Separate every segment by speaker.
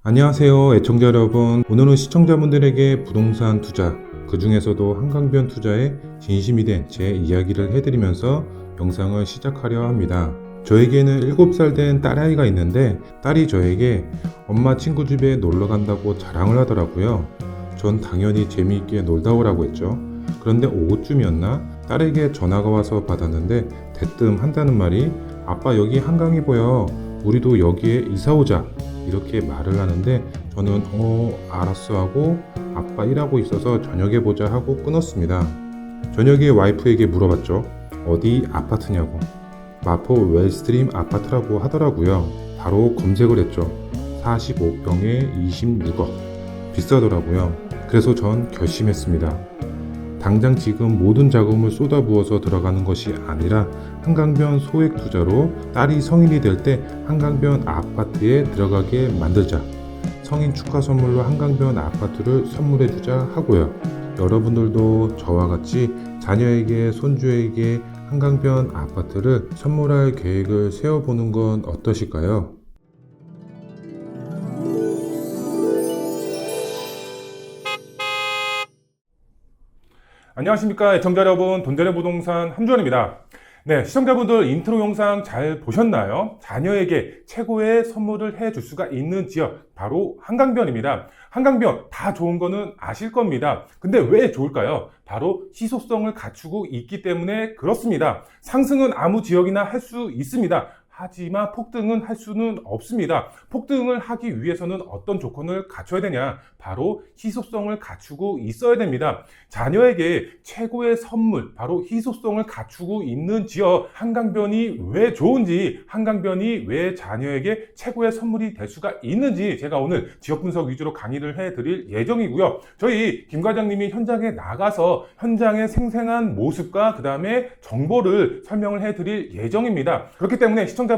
Speaker 1: 안녕하세요, 애청자 여러분. 오늘은 시청자분들에게 부동산 투자, 그 중에서도 한강변 투자에 진심이 된 제 이야기를 해드리면서 영상을 시작하려 합니다. 저에게는 7살 된 딸아이가 있는데 딸이 저에게 엄마 친구 집에 놀러 간다고 자랑을 하더라고요. 전 당연히 재미있게 놀다 오라고 했죠. 그런데 오후쯤이었나 딸에게 전화가 와서 받았는데 대뜸 한다는 말이 아빠 여기 한강이 보여. 우리도 여기에 이사 오자. 이렇게 말을 하는데 저는 알았어 하고 아빠 일하고 있어서 저녁에 보자 하고 끊었습니다. 저녁에 와이프에게 물어봤죠. 어디 아파트냐고. 마포 웰스트림 아파트라고 하더라고요. 바로 검색을 했죠. 45평에 26억. 비싸더라고요. 그래서 전 결심했습니다. 당장 지금 모든 자금을 쏟아부어서 들어가는 것이 아니라 한강변 소액 투자로 딸이 성인이 될 때 한강변 아파트에 들어가게 만들자. 성인 축하 선물로 한강변 아파트를 선물해 주자 하고요. 여러분들도 저와 같이 자녀에게 손주에게 한강변 아파트를 선물할 계획을 세워보는 건 어떠실까요?
Speaker 2: 안녕하십니까 애청자 여러분, 돈되는 부동산 함주원입니다. 네, 시청자분들 인트로 영상 잘 보셨나요? 자녀에게 최고의 선물을 해줄 수가 있는 지역, 바로 한강변입니다. 한강변 다 좋은 거는 아실 겁니다. 근데 왜 좋을까요? 바로 희소성을 갖추고 있기 때문에 그렇습니다. 상승은 아무 지역이나 할 수 있습니다. 하지만 폭등은 할 수는 없습니다. 폭등을 하기 위해서는 어떤 조건을 갖춰야 되냐? 바로 희소성을 갖추고 있어야 됩니다. 자녀에게 최고의 선물, 바로 희소성을 갖추고 있는 지역, 한강변이 왜 좋은지, 한강변이 왜 자녀에게 최고의 선물이 될 수가 있는지 제가 오늘 지역 분석 위주로 강의를 해드릴 예정이고요. 저희 김 과장님이 현장에 나가서 현장의 생생한 모습과 그 다음에 정보를 설명을 해드릴 예정입니다. 그렇기 때문에 시청자분들은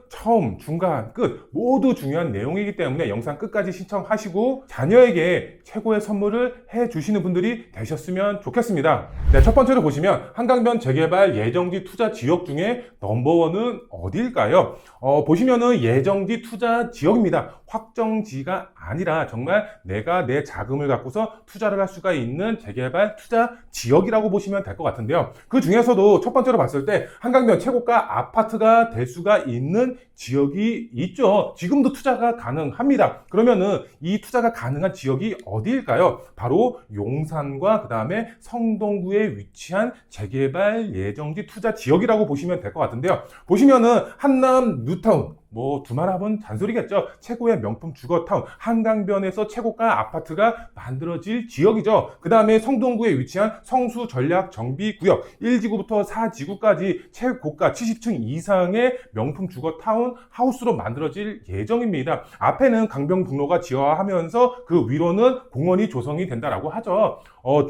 Speaker 2: 처음, 중간, 끝 모두 중요한 내용이기 때문에 영상 끝까지 시청하시고 자녀에게 최고의 선물을 해주시는 분들이 되셨으면 좋겠습니다. 네, 첫 번째로 보시면 한강변 재개발 예정지 투자 지역 중에 넘버원은 어디일까요? 보시면은 예정지 투자 지역입니다. 확정지가 아니라 정말 내가 내 자금을 갖고서 투자를 할 수가 있는 재개발 투자 지역이라고 보시면 될 것 같은데요. 그 중에서도 첫 번째로 봤을 때 한강변 최고가 아파트가 될 수가 있는 지역이 있죠. 지금도 투자가 가능합니다. 그러면은 이 투자가 가능한 지역이 어디일까요? 바로 용산과 그 다음에 성동구에 위치한 재개발 예정지 투자 지역이라고 보시면 될 것 같은데요. 보시면은 한남 뉴타운, 두말하면 잔소리겠죠. 최고의 명품 주거타운 한강변에서 최고가 아파트가 만들어질 지역이죠. 그 다음에 성동구에 위치한 성수 전략 정비구역 1지구부터 4지구까지 최고가 70층 이상의 명품 주거타운 하우스로 만들어질 예정입니다. 앞에는 강변북로가 지어하면서 그 위로는 공원이 조성이 된다라고 하죠.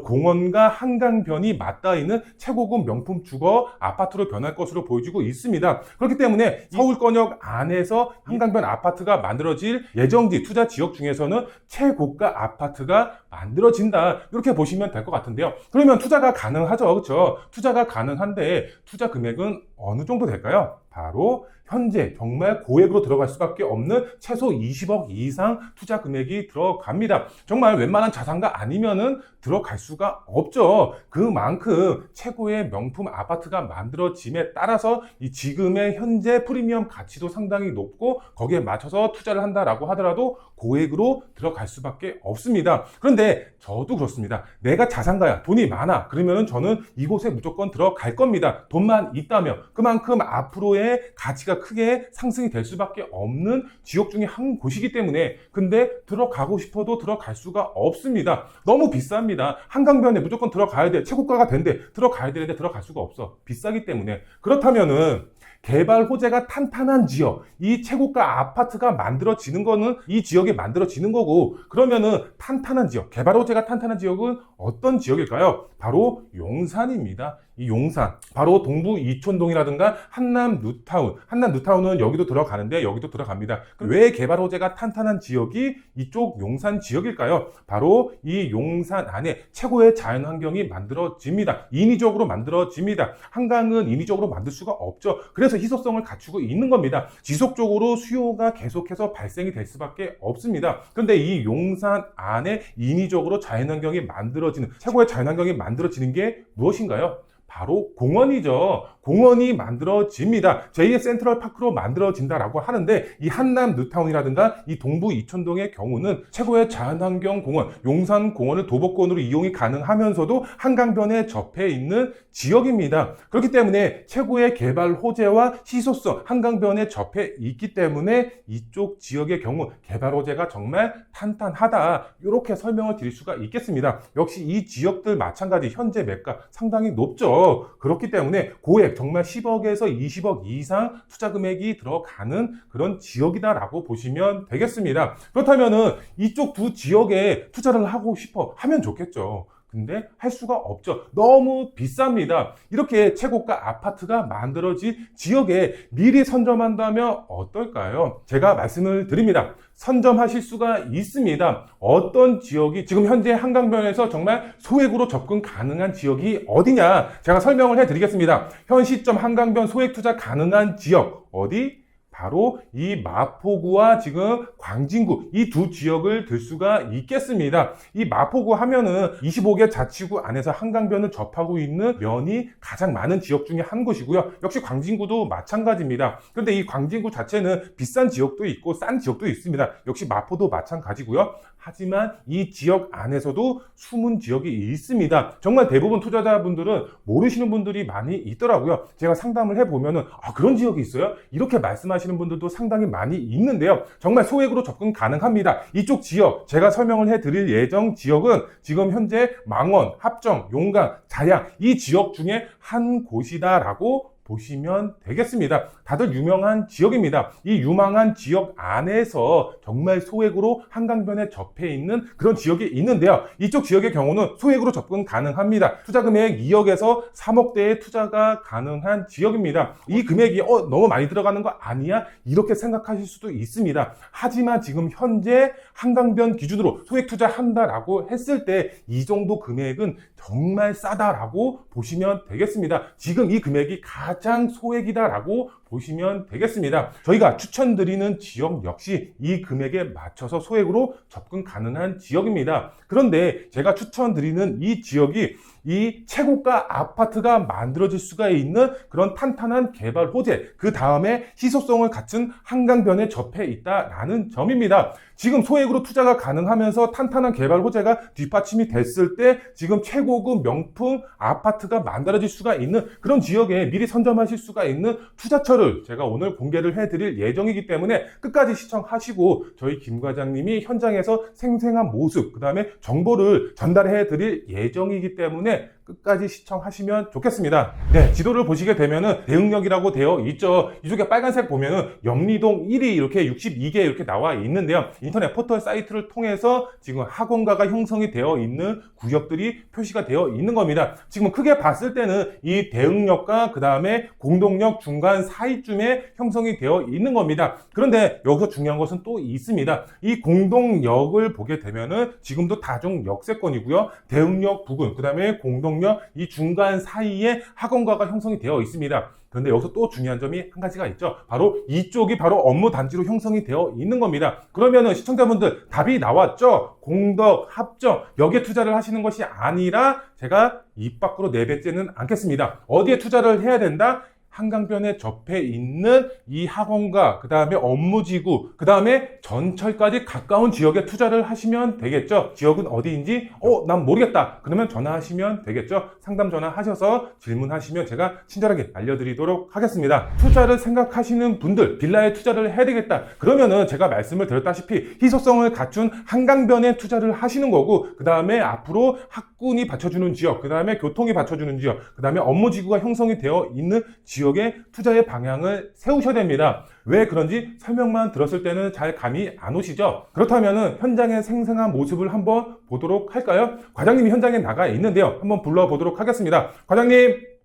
Speaker 2: 공원과 한강변이 맞닿아 있는 최고급 명품 주거 아파트로 변할 것으로 보여지고 있습니다. 그렇기 때문에 서울권역 안에서 한강변 아파트가 만들어질 예정지 투자 지역 중에서는 최고가 아파트가 만들어진다, 이렇게 보시면 될 것 같은데요. 그러면 투자가 가능하죠, 그렇죠? 투자가 가능한데 투자 금액은 어느 정도 될까요? 바로 현재 정말 고액으로 들어갈 수밖에 없는 최소 20억 이상 투자 금액이 들어갑니다. 정말 웬만한 자산가 아니면은 들어갈 수가 없죠. 그만큼 최고의 명품 아파트가 만들어짐에 따라서 이 지금의 현재 프리미엄 가치도 상당히 높고 거기에 맞춰서 투자를 한다라고 하더라도 고액으로 들어갈 수밖에 없습니다. 그런데 저도 그렇습니다. 내가 자산가야, 돈이 많아, 그러면은 저는 이곳에 무조건 들어갈 겁니다. 돈만 있다면. 그만큼 앞으로의 가치가 크게 상승이 될 수밖에 없는 지역 중에 한 곳이기 때문에. 근데 들어가고 싶어도 들어갈 수가 없습니다. 너무 비쌉니다. 한강변에 무조건 들어가야 돼, 최고가가 된대, 들어가야 되는데 들어갈 수가 없어. 비싸기 때문에. 그렇다면은 개발 호재가 탄탄한 지역, 이 최고가 아파트가 만들어지는 거는 이 지역에 만들어지는 거고, 그러면은 탄탄한 지역, 개발 호재가 탄탄한 지역은 어떤 지역일까요? 바로 용산입니다. 이 용산, 바로 동부 이촌동이라든가 한남 뉴타운, 한남 뉴타운은 여기도 들어가는데 여기도 들어갑니다. 왜 개발 호재가 탄탄한 지역이 이쪽 용산 지역일까요? 바로 이 용산 안에 최고의 자연 환경이 만들어집니다. 인위적으로 만들어집니다. 한강은 인위적으로 만들 수가 없죠. 그래서 희소성을 갖추고 있는 겁니다. 지속적으로 수요가 계속해서 발생이 될 수밖에 없습니다. 그런데 이 용산 안에 인위적으로 자연 환경이 만들어지는, 최고의 자연 환경이 만들어지는 게 무엇인가요? 바로 공원이죠. 공원이 만들어집니다. 제2의 센트럴파크로 만들어진다라고 하는데, 이 한남 뉴타운이라든가 이 동부 이촌동의 경우는 최고의 자연환경 공원, 용산공원을 도보권으로 이용이 가능하면서도 한강변에 접해 있는 지역입니다. 그렇기 때문에 최고의 개발 호재와 희소성, 한강변에 접해 있기 때문에 이쪽 지역의 경우 개발 호재가 정말 탄탄하다, 이렇게 설명을 드릴 수가 있겠습니다. 역시 이 지역들 마찬가지 현재 매가 상당히 높죠. 그렇기 때문에 고액, 정말 10억에서 20억 이상 투자 금액이 들어가는 그런 지역이다라고 보시면 되겠습니다. 그렇다면은 이쪽 두 지역에 투자를 하고 싶어 하면 좋겠죠. 근데 할 수가 없죠. 너무 비쌉니다. 이렇게 최고가 아파트가 만들어진 지역에 미리 선점한다면 어떨까요? 제가 말씀을 드립니다. 선점하실 수가 있습니다. 어떤 지역이 지금 현재 한강변에서 정말 소액으로 접근 가능한 지역이 어디냐? 제가 설명을 해드리겠습니다. 현 시점 한강변 소액 투자 가능한 지역 어디? 바로 이 마포구와 지금 광진구, 이 두 지역을 들 수가 있겠습니다. 이 마포구 하면은 25개 자치구 안에서 한강변을 접하고 있는 면이 가장 많은 지역 중에 한 곳이고요. 역시 광진구도 마찬가지입니다. 그런데 이 광진구 자체는 비싼 지역도 있고 싼 지역도 있습니다. 역시 마포도 마찬가지고요. 하지만 이 지역 안에서도 숨은 지역이 있습니다. 정말 대부분 투자자분들은 모르시는 분들이 많이 있더라고요. 제가 상담을 해보면은 그런 지역이 있어요? 이렇게 말씀하시는 분들도 상당히 많이 있는데요. 정말 소액으로 접근 가능합니다. 이쪽 지역, 제가 설명을 해드릴 예정 지역은 지금 현재 망원, 합정, 용강, 자양 이 지역 중에 한 곳이다라고 보시면 되겠습니다. 다들 유명한 지역입니다. 이 유명한 지역 안에서 정말 소액으로 한강변에 접해 있는 그런 지역이 있는데요. 이쪽 지역의 경우는 소액으로 접근 가능합니다. 투자 금액 2억에서 3억대의 투자가 가능한 지역입니다. 이 금액이 너무 많이 들어가는 거 아니야? 이렇게 생각하실 수도 있습니다. 하지만 지금 현재 한강변 기준으로 소액 투자한다라고 했을 때 이 정도 금액은 정말 싸다라고 보시면 되겠습니다. 지금 이 금액이 가장 소액이다라고 보시면 되겠습니다. 저희가 추천드리는 지역 역시 이 금액에 맞춰서 소액으로 접근 가능한 지역입니다. 그런데 제가 추천드리는 이 지역이 이 최고가 아파트가 만들어질 수가 있는 그런 탄탄한 개발 호재, 그 다음에 희소성을 갖춘 한강변에 접해 있다라는 점입니다. 지금 소액으로 투자가 가능하면서 탄탄한 개발 호재가 뒷받침이 됐을 때 지금 최고급 명품 아파트가 만들어질 수가 있는 그런 지역에 미리 선점하실 수가 있는 투자처를 제가 오늘 공개를 해드릴 예정이기 때문에 끝까지 시청하시고 저희 김 과장님이 현장에서 생생한 모습, 그 다음에 정보를 전달해 드릴 예정이기 때문에 끝까지 시청하시면 좋겠습니다. 네, 지도를 보시게 되면은 대흥역이라고 되어 있죠. 이쪽에 빨간색 보면은 영리동 1위 이렇게 62개 이렇게 나와 있는데요. 인터넷 포털 사이트를 통해서 지금 학원가가 형성이 되어 있는 구역들이 표시가 되어 있는 겁니다. 지금 크게 봤을 때는 이 대흥역과 그 다음에 공동역 중간 사이쯤에 형성이 되어 있는 겁니다. 그런데 여기서 중요한 것은 또 있습니다. 이 공동역을 보게 되면은 지금도 다중 역세권이고요. 대흥역 부근, 그 다음에 공동역 이 중간 사이에 학원가가 형성이 되어 있습니다. 그런데 여기서 또 중요한 점이 한 가지가 있죠. 바로 이쪽이 바로 업무 단지로 형성이 되어 있는 겁니다. 그러면은 시청자분들 답이 나왔죠? 공덕, 합정 여기에 투자를 하시는 것이 아니라 제가 입 밖으로 내뱉지는 않겠습니다. 어디에 투자를 해야 된다? 한강변에 접해 있는 이 학원가, 그 다음에 업무지구, 그 다음에 전철까지 가까운 지역에 투자를 하시면 되겠죠. 지역은 어디인지 난 모르겠다. 그러면 전화하시면 되겠죠. 상담 전화하셔서 질문하시면 제가 친절하게 알려드리도록 하겠습니다. 투자를 생각하시는 분들, 빌라에 투자를 해야 되겠다. 그러면은 제가 말씀을 드렸다시피 희소성을 갖춘 한강변에 투자를 하시는 거고, 그 다음에 앞으로 학군이 받쳐주는 지역, 그 다음에 교통이 받쳐주는 지역, 그 다음에 업무지구가 형성이 되어 있는 지역에 투자의 방향을 세우셔야 됩니다. 왜 그런지 설명만 들었을 때는 잘 감이 안 오시죠? 그렇다면 현장의 생생한 모습을 한번 보도록 할까요? 과장님이 현장에 나가 있는데요. 한번 불러보도록 하겠습니다. 과장님!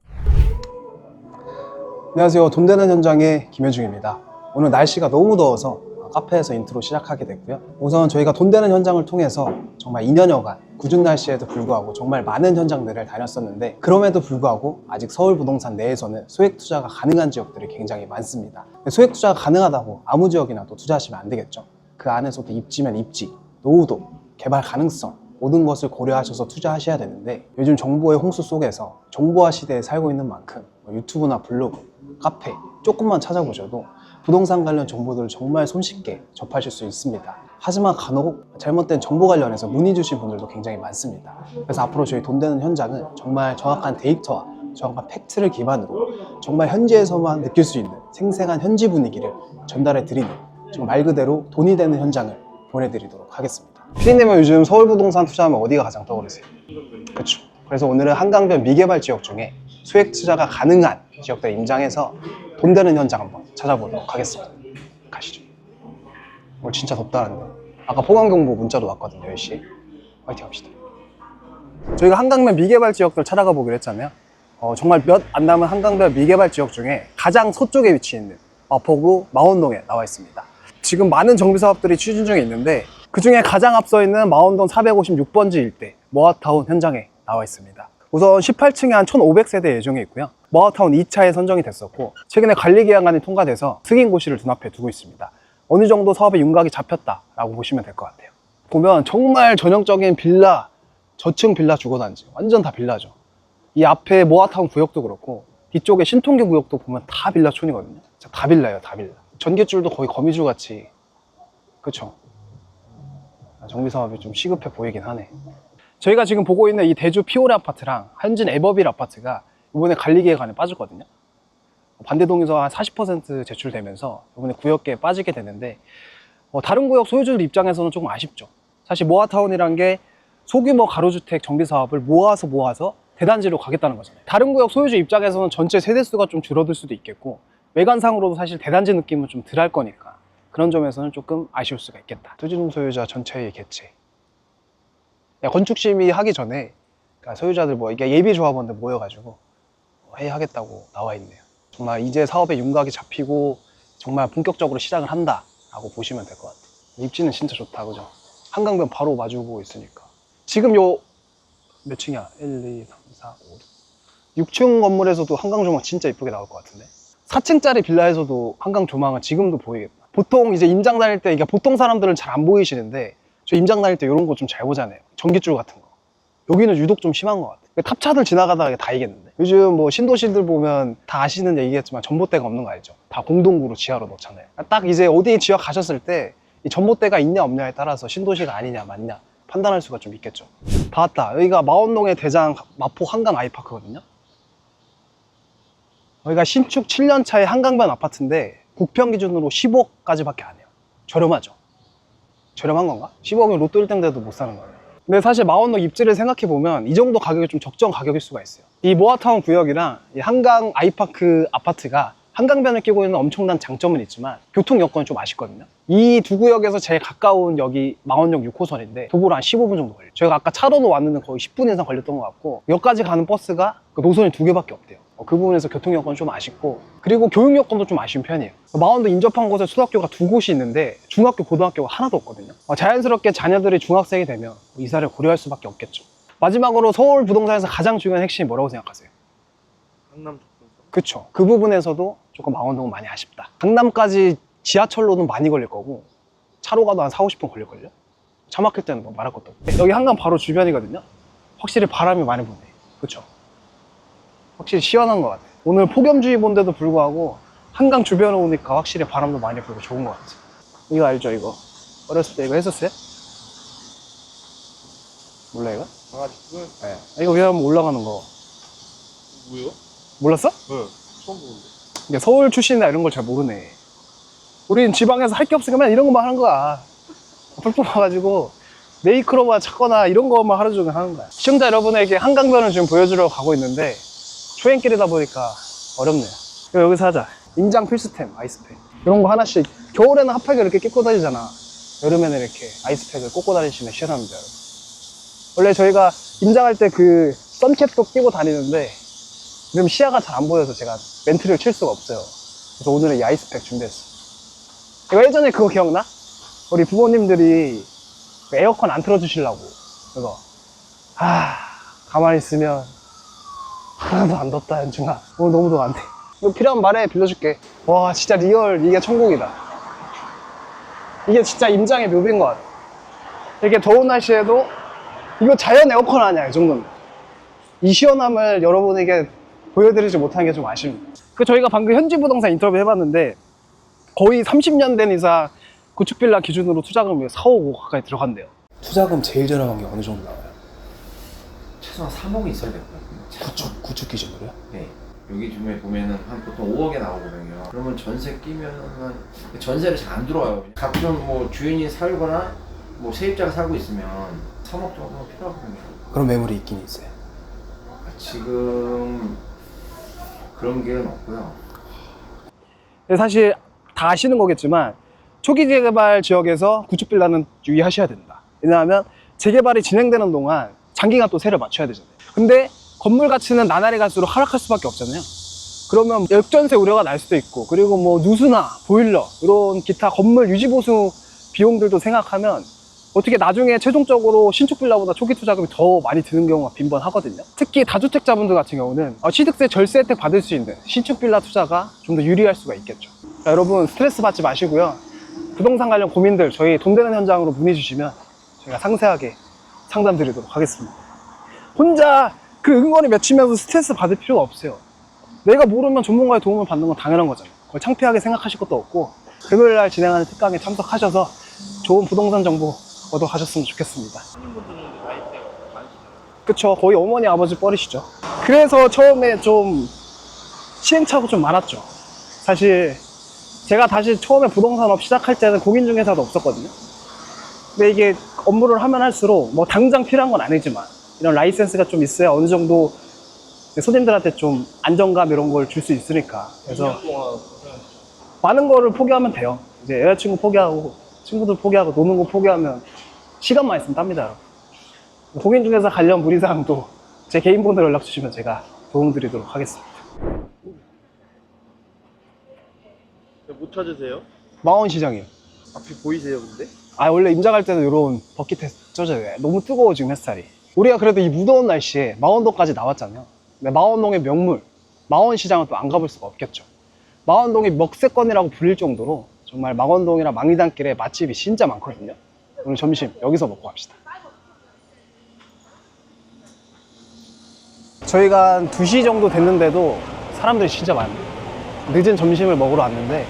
Speaker 3: 안녕하세요. 돈 되는 현장의 김현중입니다. 오늘 날씨가 너무 더워서 카페에서 인트로 시작하게 됐고요. 우선 저희가 돈 되는 현장을 통해서 정말 2년여간 궂은 날씨에도 불구하고 정말 많은 현장들을 다녔었는데, 그럼에도 불구하고 아직 서울 부동산 내에서는 소액 투자가 가능한 지역들이 굉장히 많습니다. 소액 투자가 가능하다고 아무 지역이나 또 투자하시면 안 되겠죠. 그 안에서도 입지면 입지, 노후도, 개발 가능성, 모든 것을 고려하셔서 투자하셔야 되는데, 요즘 정보의 홍수 속에서 정보화 시대에 살고 있는 만큼 유튜브나 블로그, 카페 조금만 찾아보셔도 부동산 관련 정보들을 정말 손쉽게 접하실 수 있습니다. 하지만 간혹 잘못된 정보 관련해서 문의 주신 분들도 굉장히 많습니다. 그래서 앞으로 저희 돈 되는 현장은 정말 정확한 데이터와 정확한 팩트를 기반으로 정말 현지에서만 느낄 수 있는 생생한 현지 분위기를 전달해 드리는, 정말 말 그대로 돈이 되는 현장을 보내드리도록 하겠습니다. 피디님은 요즘 서울 부동산 투자하면 어디가 가장 떠오르세요? 그렇죠. 그래서 오늘은 한강변 미개발 지역 중에 소액 투자가 가능한 지역들 임장해서 돈 되는 현장 한번 찾아보도록 하겠습니다. 가시죠. 오늘 진짜 덥다는데. 아까 폭염경보 문자도 왔거든요. 10시. 화이팅 합시다. 저희가 한강변 미개발 지역들 찾아가 보기로 했잖아요. 정말 몇 안 남은 한강변 미개발 지역 중에 가장 서쪽에 위치해 있는 마포구 마원동에 나와 있습니다. 지금 많은 정비사업들이 추진 중에 있는데, 그 중에 가장 앞서 있는 마원동 456번지 일대 모아타운 현장에 나와 있습니다. 우선 18층에 한 1,500세대 예정에 있고요. 모아타운 2차에 선정이 됐었고, 최근에 관리계약안이 통과돼서 승인고시를 눈앞에 두고 있습니다. 어느 정도 사업의 윤곽이 잡혔다라고 보시면 될 것 같아요. 보면 정말 전형적인 빌라, 저층 빌라 주거단지, 완전 다 빌라죠. 이 앞에 모아타운 구역도 그렇고 뒤쪽에 신통기 구역도 보면 다 빌라촌이거든요. 다 빌라예요, 다 빌라. 전기줄도 거의 거미줄 같이. 그쵸? 정비사업이 좀 시급해 보이긴 하네. 저희가 지금 보고 있는 이 대주 피오레 아파트랑 한진 에버빌 아파트가 이번에 관리계획안에 빠졌거든요. 반대동에서 한 40% 제출되면서 이번에 구역계에 빠지게 되는데, 다른 구역 소유주들 입장에서는 조금 아쉽죠. 사실 모아타운이란 게 소규모 가로주택 정비사업을 모아서 대단지로 가겠다는 거잖아요. 다른 구역 소유주 입장에서는 전체 세대수가 좀 줄어들 수도 있겠고, 외관상으로도 사실 대단지 느낌은 좀 덜 할 거니까 그런 점에서는 조금 아쉬울 수가 있겠다. 토지dung 소유자 전체의 개최. 건축 심의하기 전에 소유자들 이게 예비 조합원들 모여가지고 회의하겠다고 나와 있네요. 정말 이제 사업의 윤곽이 잡히고 정말 본격적으로 시작을 한다라고 보시면 될 것 같아요. 입지는 진짜 좋다, 그죠? 한강변 바로 마주보고 있으니까. 지금 몇 층이야? 1, 2, 3, 4, 5, 6층 건물에서도 한강 조망 진짜 이쁘게 나올 것 같은데. 4층짜리 빌라에서도 한강 조망은 지금도 보이겠다. 보통 이제 임장 다닐 때, 이게 보통 사람들은 잘 안 보이시는데 저 임장 다닐 때 이런 거 좀 잘 보잖아요. 전기줄 같은 거. 여기는 유독 좀 심한 것 같아요. 탑차들 지나가다가 다 이겠는데. 요즘 신도시들 보면 다 아시는 얘기겠지만 전봇대가 없는 거 알죠? 다 공동구로 지하로 넣잖아요. 딱 이제 어디 지역 가셨을 때 이 전봇대가 있냐 없냐에 따라서 신도시가 아니냐 맞냐 판단할 수가 좀 있겠죠. 다 왔다. 여기가 마원동의 대장 마포 한강 아이파크거든요. 여기가 신축 7년차의 한강변 아파트인데 국평 기준으로 10억까지밖에 안 해요. 저렴하죠? 저렴한 건가? 10억이면 로또 1등 돼도 못 사는 거예요. 근데 사실 마원동 입지를 생각해보면 이 정도 가격이 좀 적정 가격일 수가 있어요. 이 모아타운 구역이랑 이 한강 아이파크 아파트가 한강변을 끼고 있는 엄청난 장점은 있지만 교통 여건이 좀 아쉽거든요. 이 두 구역에서 제일 가까운 여기 마원역 6호선인데 도보로 한 15분 정도 걸려요. 저희가 아까 차로도 왔는데 거의 10분 이상 걸렸던 것 같고, 역까지 가는 버스가 노선이 2개밖에 없대요. 그 부분에서 교통 여건이 좀 아쉽고, 그리고 교육 여건도 좀 아쉬운 편이에요. 마원동 인접한 곳에 초등학교가 2곳이 있는데 중학교, 고등학교가 하나도 없거든요. 자연스럽게 자녀들이 중학생이 되면 이사를 고려할 수밖에 없겠죠. 마지막으로 서울 부동산에서 가장 중요한 핵심이 뭐라고 생각하세요?
Speaker 4: 강남 접근성.
Speaker 3: 그쵸. 그 부분에서도 조금 마원동은 많이 아쉽다. 강남까지 지하철로는 많이 걸릴 거고 차로 가도 한 4-50분 걸릴걸요? 차 막힐 때는 뭐 말할 것도 없고. 여기 한강 바로 주변이거든요. 확실히 바람이 많이 부네. 그쵸? 확실히 시원한 것 같아. 오늘 폭염주의보인데도 불구하고 한강 주변에 오니까 확실히 바람도 많이 불고 좋은 것 같아. 이거 알죠, 이거? 어렸을 때 이거 했었어요? 몰라, 이거?
Speaker 4: 강아지 그
Speaker 3: 네. 이거 위험하면 올라가는 거.
Speaker 4: 뭐요?
Speaker 3: 몰랐어?
Speaker 4: 네. 처음 보는데.
Speaker 3: 근데 서울 출신이나 이런 걸 잘 모르네. 우린 지방에서 할 게 없으니까 맨날 이런 것만 하는 거야. 뿔뿔 와가지고 메이크로만 찾거나 이런 것만 하루 종일 하는 거야. 시청자 여러분에게 한강변을 지금 보여주려고 가고 있는데 초행길이다 보니까 어렵네요. 여기서 하자. 임장 필수템, 아이스팩. 이런 거 하나씩. 겨울에는 핫팩을 이렇게 끼고 다니잖아. 여름에는 이렇게 아이스팩을 꽂고 다니시면 시원합니다, 여러분. 원래 저희가 임장할 때 그 선캡도 끼고 다니는데 그럼 시야가 잘 안 보여서 제가 멘트를 칠 수가 없어요. 그래서 오늘은 이 아이스팩 준비했어요. 이거 예전에 그거 기억나? 우리 부모님들이 그 에어컨 안 틀어주시려고 그거 가만히 있으면 하나도 안 덥다 연중아. 오늘 너무 더워 안 돼. 이거 필요하면 말해 빌려줄게. 와 진짜 리얼 이게 천국이다. 이게 진짜 임장의 묘비인 것 같아. 이렇게 더운 날씨에도 이거 자연 에어컨 아니야 이 정도면. 이 시원함을 여러분에게 보여드리지 못한 게 좀 아쉽습니다. 그 저희가 방금 현지부동산 인터뷰 해봤는데 거의 30년 된 이상 구축빌라 기준으로 투자금이 4, 5억 가까이 들어간대요. 투자금 제일 저렴한 게 어느 정도 나와요?
Speaker 5: 최소한 3억이 있어야 될 것 같아요.
Speaker 3: 구축 기준으로요?
Speaker 5: 네. 여기 줌에 보면은 한 보통 5억에 나오거든요. 그러면 전세 끼면은 전세를 잘 안 들어와요. 가끔 뭐 주인이 살거나 뭐 세입자가 살고 있으면 3억 정도는 필요하거든요.
Speaker 3: 그런 매물이 있긴 있어요.
Speaker 5: 지금 그런 게 없고요.
Speaker 3: 사실 다 아시는 거겠지만 초기 재개발 지역에서 구축빌라는 유의하셔야 된다. 왜냐하면 재개발이 진행되는 동안 장기간 또 세를 맞춰야 되잖아요. 근데 건물 가치는 나날이 갈수록 하락할 수밖에 없잖아요. 그러면 역전세 우려가 날 수도 있고, 그리고 뭐 누수나 보일러 이런 기타 건물 유지보수 비용들도 생각하면 어떻게 나중에 최종적으로 신축 빌라보다 초기 투자금이 더 많이 드는 경우가 빈번하거든요. 특히 다주택자분들 같은 경우는 취득세 절세 혜택 받을 수 있는 신축 빌라 투자가 좀 더 유리할 수가 있겠죠. 자, 여러분 스트레스 받지 마시고요. 부동산 관련 고민들 저희 돈 되는 현장으로 문의 주시면 저희가 상세하게 상담 드리도록 하겠습니다. 혼자 그 응원이 맺히면서 스트레스 받을 필요가 없어요. 내가 모르면 전문가의 도움을 받는 건 당연한 거잖아요. 그걸 창피하게 생각하실 것도 없고, 금요일날 진행하는 특강에 참석하셔서 좋은 부동산 정보 얻어가셨으면 좋겠습니다. 그쵸, 거의 어머니 아버지 뻘이시죠. 그래서 처음에 좀 시행착오 좀 많았죠. 사실 제가 다시 처음에 부동산업 시작할 때는 공인중개사도 없었거든요. 근데 이게 업무를 하면 할수록 뭐 당장 필요한 건 아니지만 이런 라이센스가 좀 있어야 어느 정도 손님들한테 좀 안정감 이런 걸 줄 수 있으니까. 그래서 많은 거를 포기하면 돼요. 이제 여자친구 포기하고 친구들 포기하고 노는 거 포기하면 시간만 있으면 땁니다, 여러분. 공인중개사 관련 문의사항도 제 개인 번호로 연락 주시면 제가 도움드리도록 하겠습니다.
Speaker 4: 못 찾으세요?
Speaker 3: 망원시장이요.
Speaker 4: 앞이 보이세요, 근데?
Speaker 3: 원래 임장할 때는 이런 버킷에 쪄져요. 너무 뜨거워 지금 햇살이. 우리가 그래도 이 무더운 날씨에 망원동까지 나왔잖아요. 근데 망원동의 명물 망원시장은 또 안 가볼 수가 없겠죠. 망원동이 먹세권이라고 불릴 정도로 정말 망원동이랑 망리단길에 맛집이 진짜 많거든요. 오늘 점심 여기서 먹고 갑시다. 저희가 한 2시 정도 됐는데도 사람들이 진짜 많네요. 늦은 점심을 먹으러 왔는데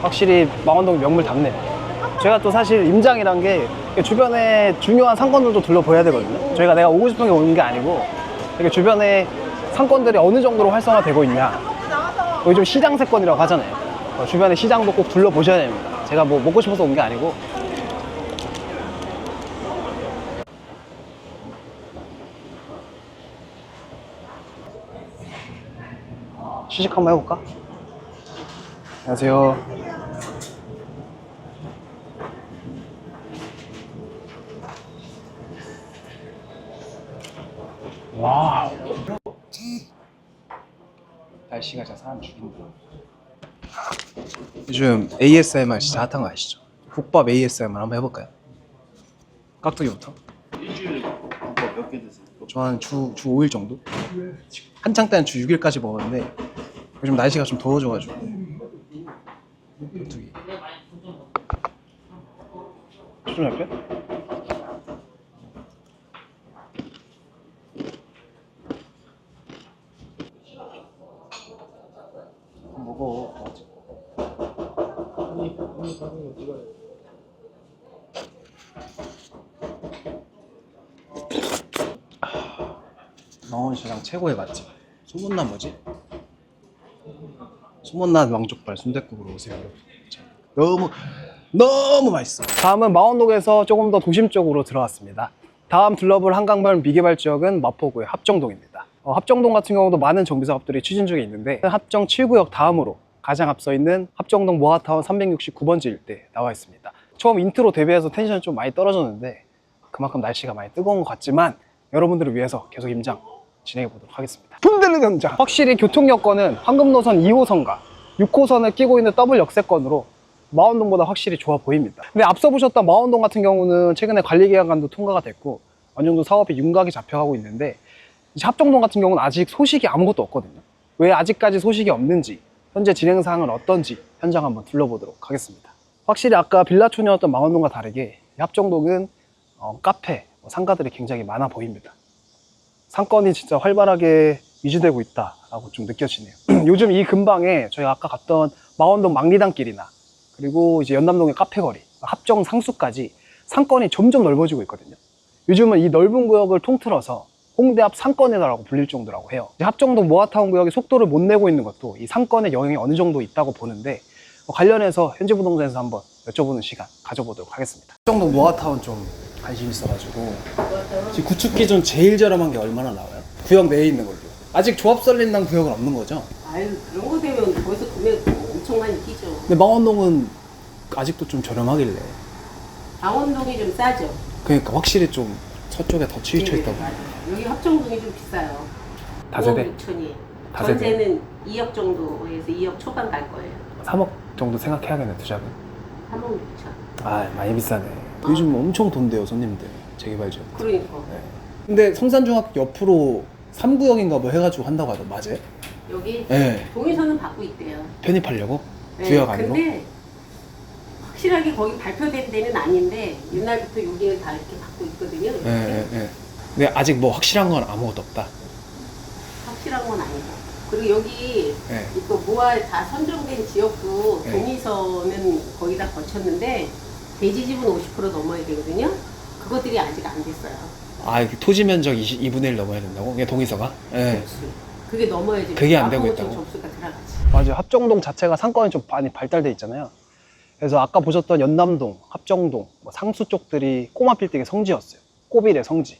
Speaker 3: 확실히 망원동 명물답네요. 저희가 또 사실 임장이란 게 주변에 중요한 상권들도 둘러보여야 되거든요. 저희가 내가 오고 싶은 게 오는 게 아니고 이렇게 주변에 상권들이 어느 정도로 활성화되고 있냐, 요즘 시장세권이라고 하잖아요. 주변에 시장도 꼭 둘러보셔야 됩니다. 제가 뭐 먹고 싶어서 온 게 아니고. 시식 한번 해볼까? 안녕하세요. 와, 날씨가 진짜 사람 죽인다. 요즘 ASMR 진짜 핫한 거 아시죠? 국밥 ASMR 한번 해볼까요? 깍두기부터.
Speaker 4: 일주일에 국밥 몇 개 드세요?
Speaker 3: 저 한 주 5일 정도? 한창 때는 주 6일까지 먹었는데 요즘 날씨가 좀 더워져가지고 깍두기 좀 할게. 먹어. 망원시장 최고의 맛집. 소문난 뭐지? 소문난 왕족발 순댓국으로 오세요, 여러분. 너무 맛있어. 다음은 망원동에서 조금 더 도심 쪽으로 들어왔습니다. 다음 둘러볼 한강변 미개발 지역은 마포구의 합정동입니다. 합정동 같은 경우도 많은 정비 사업들이 추진 중에 있는데 합정 7구역 다음으로 가장 앞서 있는 합정동 모아타운 369번지 일대에 나와 있습니다. 처음 인트로 데뷔해서 텐션이 좀 많이 떨어졌는데 그만큼 날씨가 많이 뜨거운 것 같지만 여러분들을 위해서 계속 임장 진행해 보도록 하겠습니다. 돈되는 현장! 확실히 교통 여건은 황금노선 2호선과 6호선을 끼고 있는 더블 역세권으로 마원동보다 확실히 좋아 보입니다. 근데 앞서 보셨던 마원동 같은 경우는 최근에 관리계약안도 통과가 됐고 어느 정도 사업이 윤곽이 잡혀가고 있는데, 이제 합정동 같은 경우는 아직 소식이 아무것도 없거든요. 왜 아직까지 소식이 없는지, 현재 진행 사항은 어떤지 현장 한번 둘러보도록 하겠습니다. 확실히 아까 빌라촌이었던 마원동과 다르게 합정동은 카페, 상가들이 굉장히 많아 보입니다. 상권이 진짜 활발하게 유지되고 있다라고 좀 느껴지네요. 요즘 이 근방에 저희가 아까 갔던 마원동 망리단길이나 그리고 이제 연남동의 카페거리, 합정 상수까지 상권이 점점 넓어지고 있거든요. 요즘은 이 넓은 구역을 통틀어서 홍대 앞 상권이다라고 불릴 정도라고 해요. 이제 합정동 모아타운 구역이 속도를 못 내고 있는 것도 이 상권의 영향이 어느 정도 있다고 보는데, 관련해서 현지부동산에서 한번 여쭤보는 시간 가져보도록 하겠습니다. 합정동 모아타운 좀 관심 있어가지고, 지금 구축 기준 제일 저렴한 게 얼마나 나와요? 구역 내에 있는 걸로. 아직 조합 설립난 구역은 없는 거죠?
Speaker 6: 아유, 그런 거 되면 거기서 금액 엄청 많이 뛰죠.
Speaker 3: 근데 망원동은 아직도 좀 저렴하길래.
Speaker 6: 강원동이 좀 싸죠.
Speaker 3: 그러니까 확실히 좀 서쪽에 더 치우쳐
Speaker 6: 네네,
Speaker 3: 있다고.
Speaker 6: 맞아요. 여기 합정동이 좀 비싸요.
Speaker 3: 다세대?
Speaker 6: 5억 6천이.
Speaker 3: 다세대?
Speaker 6: 전세는 2억 정도에서 2억 초반 갈 거예요.
Speaker 3: 3억 정도 생각해야겠네, 투자금.
Speaker 6: 3억 6천.
Speaker 3: 아, 많이 비싸네. 요즘 엄청 돈대요, 손님들. 재개발 지역.
Speaker 6: 그러니까.
Speaker 3: 근데 성산중학교 옆으로 3구역인가 뭐 해가지고 한다고 하더라고. 맞아요?
Speaker 6: 여기
Speaker 3: 네.
Speaker 6: 동의서는 받고 있대요.
Speaker 3: 편입하려고?
Speaker 6: 네,
Speaker 3: 구역 안으로?
Speaker 6: 근데 확실하게 거기 발표된 데는 아닌데 옛날부터 여기는 다 이렇게 받고 있거든요.
Speaker 3: 네. 근데 아직 뭐 확실한 건 아무것도 없다.
Speaker 6: 확실한 건 아니고. 그리고 여기
Speaker 3: 네.
Speaker 6: 또 모아 다 선정된 지역도
Speaker 3: 네.
Speaker 6: 동의서는 거의 다 거쳤는데 대지집은 50% 넘어야 되거든요. 그것들이 아직 안 됐어요.
Speaker 3: 아, 이게 토지 면적 2분의 1 넘어야 된다고? 이게 동의서가? 네.
Speaker 6: 그렇지. 그게 넘어야지.
Speaker 3: 그게 안 되고
Speaker 6: 마포구청
Speaker 3: 있다고?
Speaker 6: 접수가 들어가지.
Speaker 3: 맞아요. 합정동 자체가 상권이 좀 많이 발달돼 있잖아요. 그래서 아까 보셨던 연남동, 합정동, 뭐 상수 쪽들이 꼬마 빌딩의 성지였어요. 꼬빌의 성지.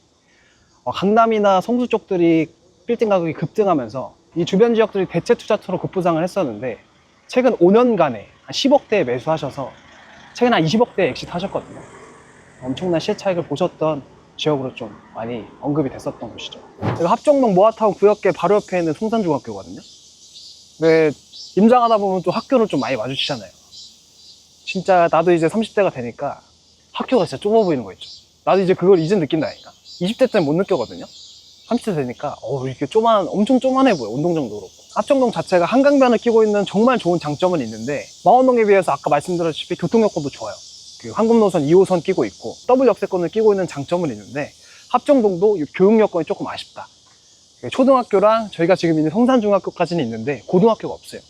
Speaker 3: 강남이나 성수 쪽들이 빌딩 가격이 급등하면서 이 주변 지역들이 대체 투자 투로 급부상을 했었는데, 최근 5년간에 한 10억대에 매수하셔서 최근 한 20억대에 엑시트 하셨거든요. 엄청난 실차익을 보셨던 지역으로 좀 많이 언급이 됐었던 곳이죠. 여기 합정동 모아타운 구역계 바로 옆에 있는 성산중학교거든요. 근데 임장하다 보면 또 학교를 좀 많이 마주치잖아요. 진짜 나도 이제 30대가 되니까 학교가 진짜 좁아 보이는 거 있죠. 나도 이제 그걸 이제 느낀다니까. 20대 때는 못 느꼈거든요. 30대 되니까 이렇게 엄청 쪼만해 보여. 운동장도 그렇고. 합정동 자체가 한강변을 끼고 있는 정말 좋은 장점은 있는데, 마원동에 비해서 아까 말씀드렸다시피 교통 여건도 좋아요. 그 황금노선 2호선 끼고 있고 더블 역세권을 끼고 있는 장점은 있는데, 합정동도 교육 여건이 조금 아쉽다. 초등학교랑 저희가 지금 있는 성산중학교까지는 있는데 고등학교가 없어요.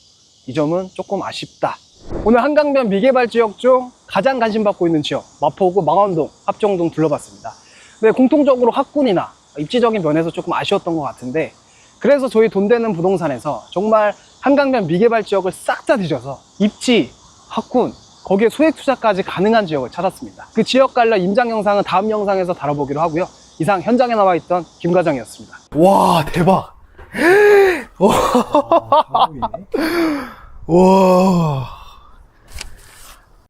Speaker 3: 이 점은 조금 아쉽다. 오늘 한강변 미개발 지역 중 가장 관심받고 있는 지역 마포구, 망원동, 합정동 둘러봤습니다. 근데 공통적으로 학군이나 입지적인 면에서 조금 아쉬웠던 것 같은데, 그래서 저희 돈 되는 부동산에서 정말 한강변 미개발 지역을 싹 다 뒤져서 입지, 학군, 거기에 소액 투자까지 가능한 지역을 찾았습니다. 그 지역 관련 임장 영상은 다음 영상에서 다뤄보기로 하고요. 이상 현장에 나와 있던 김 과장이었습니다. 와, 대박. 와.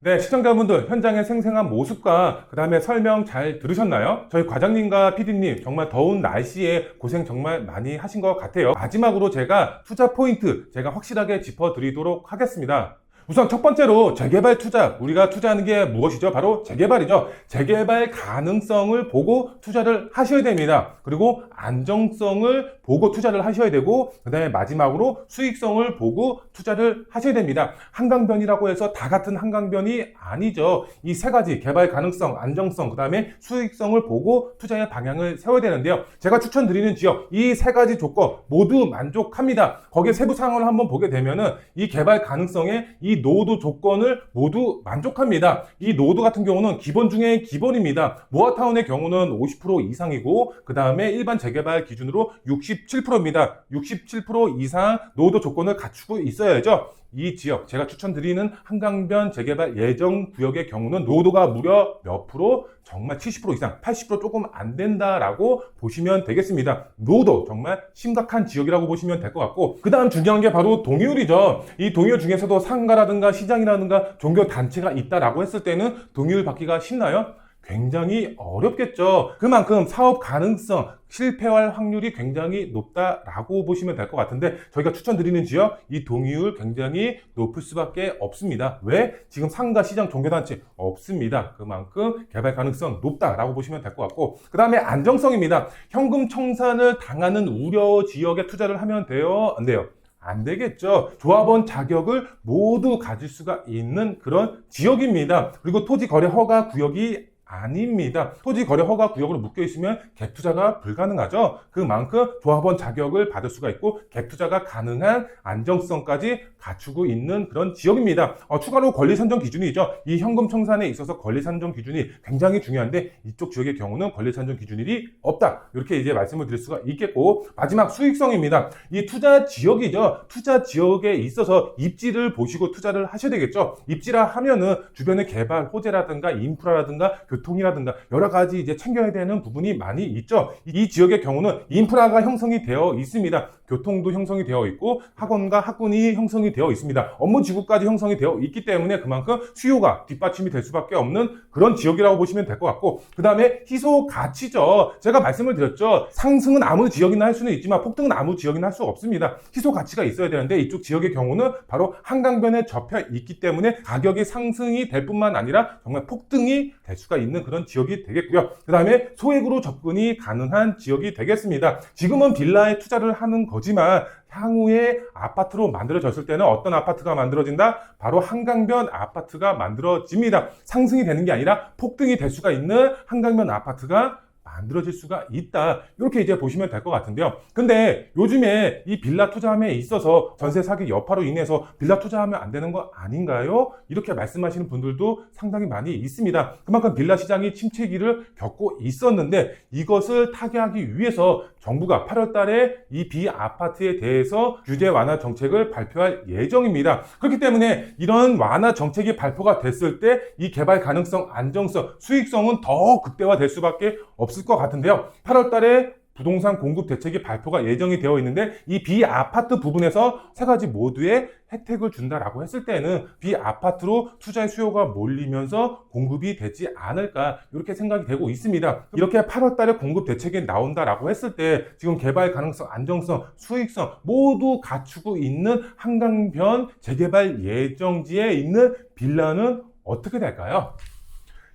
Speaker 2: 네, 시청자분들 현장의 생생한 모습과 그 다음에 설명 잘 들으셨나요? 저희 과장님과 PD님 정말 더운 날씨에 고생 정말 많이 하신 것 같아요. 마지막으로 제가 투자 포인트 제가 확실하게 짚어드리도록 하겠습니다. 우선 첫 번째로 재개발 투자, 우리가 투자하는 게 무엇이죠? 바로 재개발이죠. 재개발 가능성을 보고 투자를 하셔야 됩니다. 그리고 안정성을 보고 투자를 하셔야 되고, 그 다음에 마지막으로 수익성을 보고 투자를 하셔야 됩니다. 한강변이라고 해서 다 같은 한강변이 아니죠. 이 세 가지, 개발 가능성, 안정성, 그 다음에 수익성을 보고 투자의 방향을 세워야 되는데요. 제가 추천드리는 지역, 이 세 가지 조건 모두 만족합니다. 거기에 세부 사항을 한번 보게 되면은 이 개발 가능성에 이 노드 조건을 모두 만족합니다. 이 노드 같은 경우는 기본 중에 기본입니다. 모아타운의 경우는 50% 이상이고, 그 다음에 일반 재개발 기준으로 67%입니다. 67% 이상 노드 조건을 갖추고 있어야죠. 이 지역, 제가 추천드리는 한강변 재개발 예정 구역의 경우는 노도가 무려 몇 프로? 정말 70% 이상, 80% 조금 안 된다라고 보시면 되겠습니다. 노도 정말 심각한 지역이라고 보시면 될 것 같고, 그 다음 중요한 게 바로 동의율이죠. 이 동의율 중에서도 상가라든가 시장이라든가 종교 단체가 있다라고 했을 때는 동의율 받기가 쉽나요? 굉장히 어렵겠죠. 그만큼 사업 가능성, 실패할 확률이 굉장히 높다라고 보시면 될 것 같은데 저희가 추천드리는 지역 이 동의율 굉장히 높을 수밖에 없습니다. 왜? 지금 상가 시장 종교단체 없습니다. 그만큼 개발 가능성 높다라고 보시면 될 것 같고 그 다음에 안정성입니다. 현금 청산을 당하는 우려 지역에 투자를 하면 돼요? 안 돼요? 안 되겠죠. 조합원 자격을 모두 가질 수가 있는 그런 지역입니다. 그리고 토지 거래 허가 구역이 아닙니다. 토지 거래 허가 구역으로 묶여 있으면 갭 투자가 불가능하죠. 그만큼 조합원 자격을 받을 수가 있고 갭 투자가 가능한 안정성까지 갖추고 있는 그런 지역입니다. 추가로 권리 선정 기준이죠. 이 현금 청산에 있어서 권리 선정 기준이 굉장히 중요한데 이쪽 지역의 경우는 권리 선정 기준이 없다. 이렇게 이제 말씀을 드릴 수가 있겠고 마지막 수익성입니다. 이 투자 지역이죠. 투자 지역에 있어서 입지를 보시고 투자를 하셔야 되겠죠. 입지라 하면은 주변의 개발 호재라든가 인프라라든가 교통이라든가 여러 가지 이제 챙겨야 되는 부분이 많이 있죠. 이 지역의 경우는 인프라가 형성이 되어 있습니다. 교통도 형성이 되어 있고 학원과 학군이 형성이 되어 있습니다. 업무 지구까지 형성이 되어 있기 때문에 그만큼 수요가 뒷받침이 될 수밖에 없는 그런 지역이라고 보시면 될 것 같고 그 다음에 희소 가치죠. 제가 말씀을 드렸죠. 상승은 아무 지역이나 할 수는 있지만 폭등은 아무 지역이나 할 수 없습니다. 희소 가치가 있어야 되는데 이쪽 지역의 경우는 바로 한강변에 접혀 있기 때문에 가격이 상승이 될 뿐만 아니라 정말 폭등이 될 수가 있는 그런 지역이 되겠고요. 그 다음에 소액으로 접근이 가능한 지역이 되겠습니다. 지금은 빌라에 투자를 하는 거지만 향후에 아파트로 만들어졌을 때는 어떤 아파트가 만들어진다? 바로 한강변 아파트가 만들어집니다. 상승이 되는 게 아니라 폭등이 될 수가 있는 한강변 아파트가 만들어질 수가 있다. 이렇게 이제 보시면 될 것 같은데요. 근데 요즘에 이 빌라 투자함에 있어서 전세 사기 여파로 인해서 빌라 투자하면 안 되는 거 아닌가요? 이렇게 말씀하시는 분들도 상당히 많이 있습니다. 그만큼 빌라 시장이 침체기를 겪고 있었는데 이것을 타개하기 위해서 정부가 8월 달에 이 비아파트에 대해서 규제 완화 정책을 발표할 예정입니다. 그렇기 때문에 이런 완화 정책이 발표가 됐을 때 이 개발 가능성, 안정성, 수익성은 더 극대화될 수밖에 없을 것 같은데요. 8월 달에 부동산 공급 대책이 발표가 예정이 되어 있는데 이 비아파트 부분에서 세 가지 모두의 혜택을 준다라고 했을 때는 비아파트로 투자의 수요가 몰리면서 공급이 되지 않을까 이렇게 생각이 되고 있습니다. 이렇게 8월 달에 공급 대책이 나온다라고 했을 때 지금 개발 가능성, 안정성, 수익성 모두 갖추고 있는 한강변 재개발 예정지에 있는 빌라는 어떻게 될까요?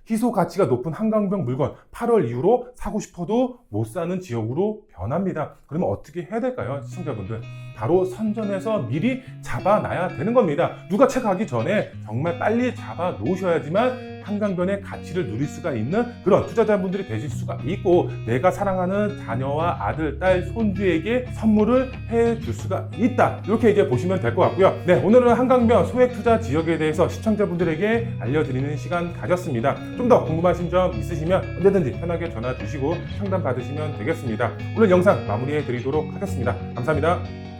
Speaker 2: 희소 가치가 높은 한강변 물건 8월 이후로 사고 싶어도 못 사는 지역으로 변합니다. 그러면 어떻게 해야 될까요? 시청자분들. 바로 선점해서 미리 잡아놔야 되는 겁니다. 누가 채가기 전에 정말 빨리 잡아 놓으셔야지만 한강변의 가치를 누릴 수가 있는 그런 투자자분들이 되실 수가 있고 내가 사랑하는 자녀와 아들, 딸, 손주에게 선물을 해줄 수가 있다. 이렇게 이제 보시면 될 것 같고요. 네, 오늘은 한강변 소액 투자 지역에 대해서 시청자분들에게 알려드리는 시간 가졌습니다. 좀 더 궁금하신 점 있으시면 언제든지 편하게 전화 주시고 상담 받으시면 되겠습니다. 오늘 영상 마무리해 드리도록 하겠습니다. 감사합니다.